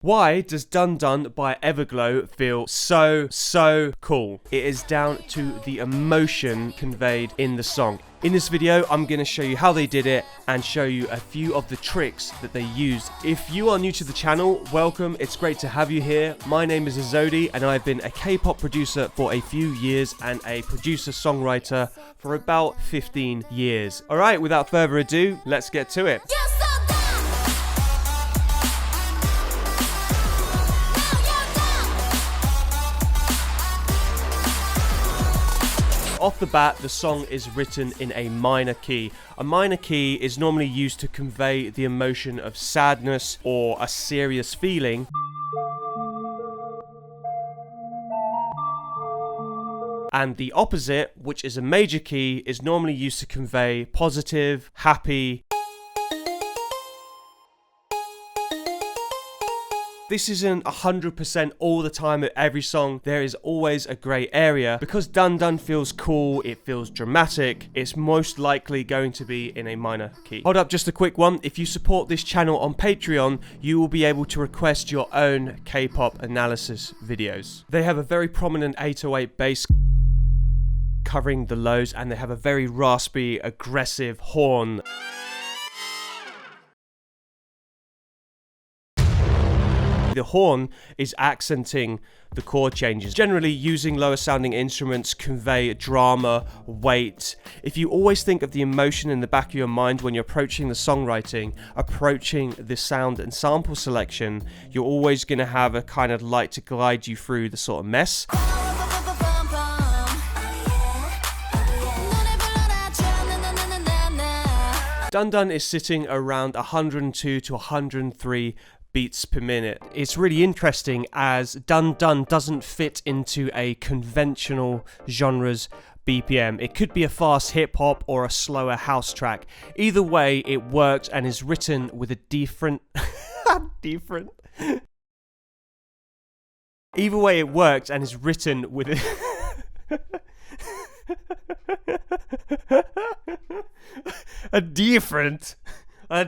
Why does Dun Dun by Everglow feel so cool? It is down to the emotion conveyed in the song. In this video, I'm going to show you how they did it and show you a few of the tricks that they used. If you are new to the channel, welcome. It's great to have you here. My name is AZODi and I've been a K-pop producer for a few years and a producer-songwriter for about 15 years. Alright, without further ado, let's get to it. Off the bat, the song is written in a minor key. A minor key is normally used to convey the emotion of sadness or a serious feeling. And the opposite, which is a major key, is normally used to convey positive, happy. This isn't 100% all the time at every song. There is always a grey area. Because Dun Dun feels cool, it feels dramatic, it's most likely going to be in a minor key. Hold up, just a quick one. If you support this channel on Patreon, you will be able to request your own K-pop analysis videos. They have a very prominent 808 bass covering the lows, and they have a very raspy, aggressive horn. The horn is accenting the chord changes. Generally, using lower sounding instruments convey drama, weight. If you always think of the emotion in the back of your mind when you're approaching the songwriting, approaching the sound and sample selection, you're always going to have a kind of light to guide you through the sort of mess. Dun Dun is sitting around 102 to 103 beats per minute. It's really interesting as Dun Dun doesn't fit into a conventional genre's BPM. It could be a fast hip hop or a slower house track. Either way, it works and is written with a different Either way, it works and is written with a different. I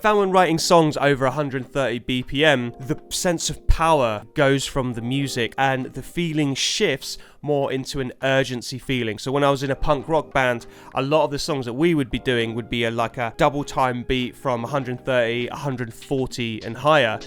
found when writing songs over 130 BPM, the sense of power goes from the music and the feeling shifts more into an urgency feeling. So when I was in a punk rock band, a lot of the songs that we would be doing would be like a double time beat from 130, 140 and higher.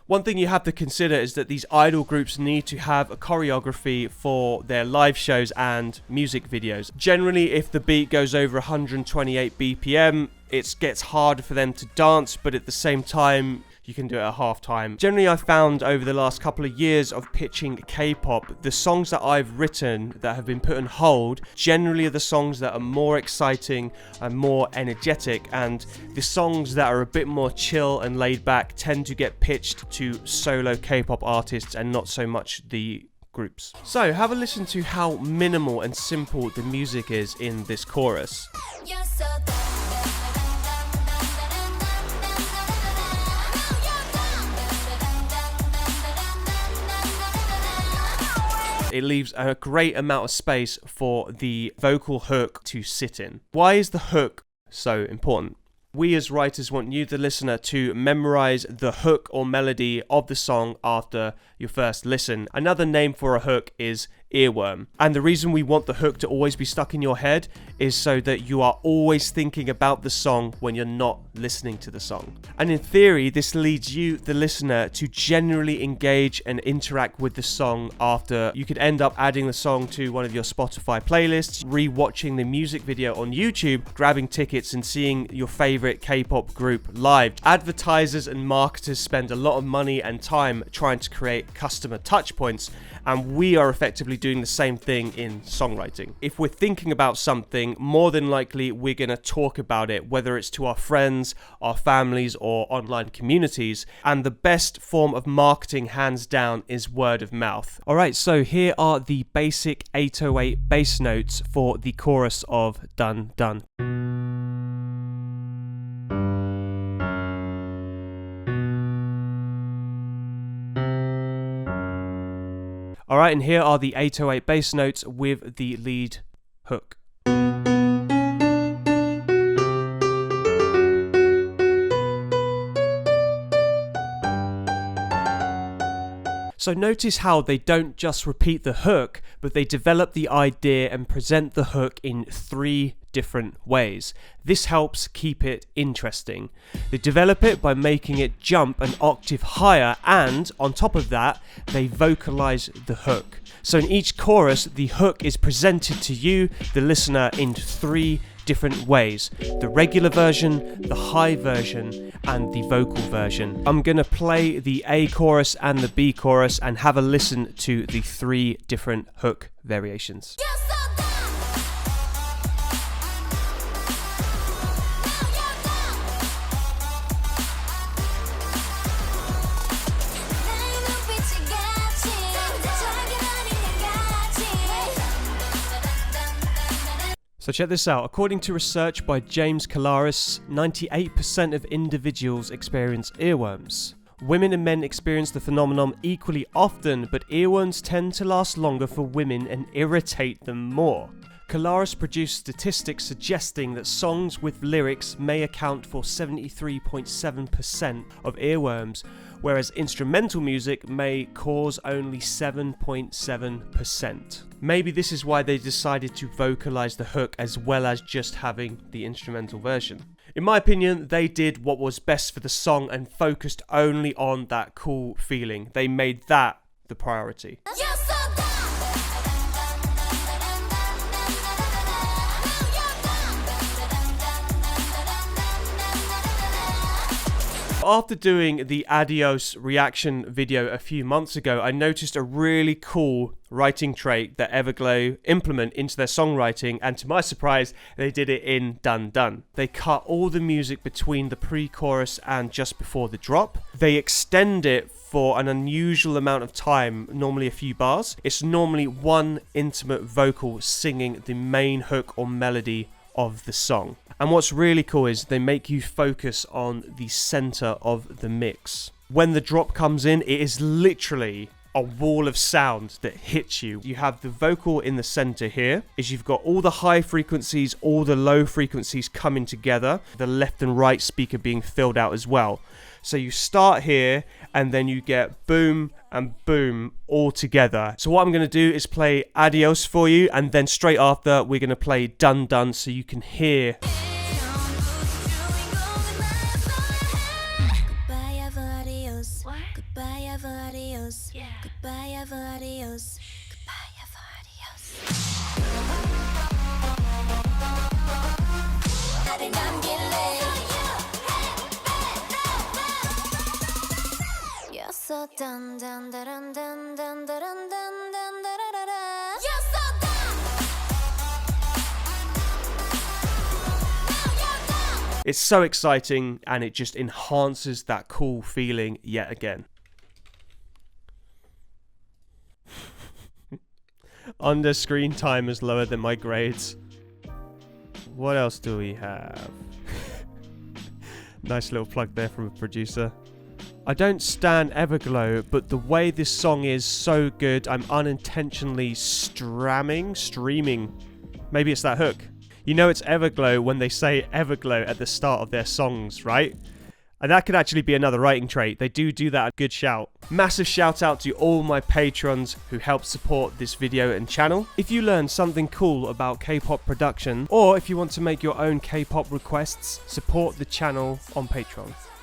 One thing you have to consider is that these idol groups need to have a choreography for their live shows and music videos. Generally, if the beat goes over 128 BPM, it gets harder for them to dance, but at the same time, you can do it at half time. Generally, I've found over the last couple of years of pitching K-pop, the songs that I've written that have been put on hold generally are the songs that are more exciting and more energetic, and the songs that are a bit more chill and laid back tend to get pitched to solo K-pop artists and not so much the groups. So have a listen to how minimal and simple the music is in this chorus. It leaves a great amount of space for the vocal hook to sit in. Why is the hook so important? We as writers want you, the listener, to memorize the hook or melody of the song after your first listen. Another name for a hook is earworm. And the reason we want the hook to always be stuck in your head is so that you are always thinking about the song when you're not listening to the song. And in theory, this leads you, the listener, to generally engage and interact with the song after. You could end up adding the song to one of your Spotify playlists, re-watching the music video on YouTube, grabbing tickets and seeing your favorite K-pop group live. Advertisers and marketers spend a lot of money and time trying to create customer touch points, and we are effectively doing the same thing in songwriting. If we're thinking about something, more than likely we're going to talk about it, whether it's to our friends, our families, or online communities. And the best form of marketing, hands down, is word of mouth. Alright, so here are the basic 808 bass notes for the chorus of Dun Dun. Alright, and here are the 808 bass notes with the lead hook. So notice how they don't just repeat the hook, but they develop the idea and present the hook in 3 different ways. This helps keep it interesting. They develop it by making it jump an octave higher, and on top of that, they vocalize the hook. So in each chorus, the hook is presented to you, the listener, in 3 different ways: the regular version, the high version, and the vocal version. I'm gonna play the A chorus and the B chorus and have a listen to the 3 different hook variations. So check this out. According to research by James Calaris, 98% of individuals experience earworms. Women and men experience the phenomenon equally often, but earworms tend to last longer for women and irritate them more. Calaris produced statistics suggesting that songs with lyrics may account for 73.7% of earworms, whereas instrumental music may cause only 7.7%. Maybe this is why they decided to vocalize the hook as well as just having the instrumental version. In my opinion, they did what was best for the song and focused only on that cool feeling. They made that the priority. After doing the Adios reaction video a few months ago, I noticed a really cool writing trait that EVERGLOW implement into their songwriting, and to my surprise, they did it in Dun Dun. They cut all the music between the pre-chorus and just before the drop. They extend it for an unusual amount of time, normally a few bars. It's normally one intimate vocal singing the main hook or melody of the song. And what's really cool is they make you focus on the center of the mix. When the drop comes in, it is literally a wall of sound that hits you. You have the vocal in the center here, is you've got all the high frequencies, all the low frequencies coming together, the left and right speaker being filled out as well. So you start here and then you get boom and boom all together. So what I'm going to do is play Adios for you, and then straight after we're going to play Dun Dun so you can hear. It's so exciting, and it just enhances that cool feeling yet again. Under screen time is lower than my grades. What else do we have? Nice little plug there from a producer. I don't stan EVERGLOW, but the way this song is so good, I'm unintentionally streaming. Maybe it's that hook. You know it's EVERGLOW when they say EVERGLOW at the start of their songs, right? And that could actually be another writing trait. They do that. Good shout. Massive shout out to all my patrons who help support this video and channel. If you learned something cool about K-pop production, or if you want to make your own K-pop requests, support the channel on Patreon.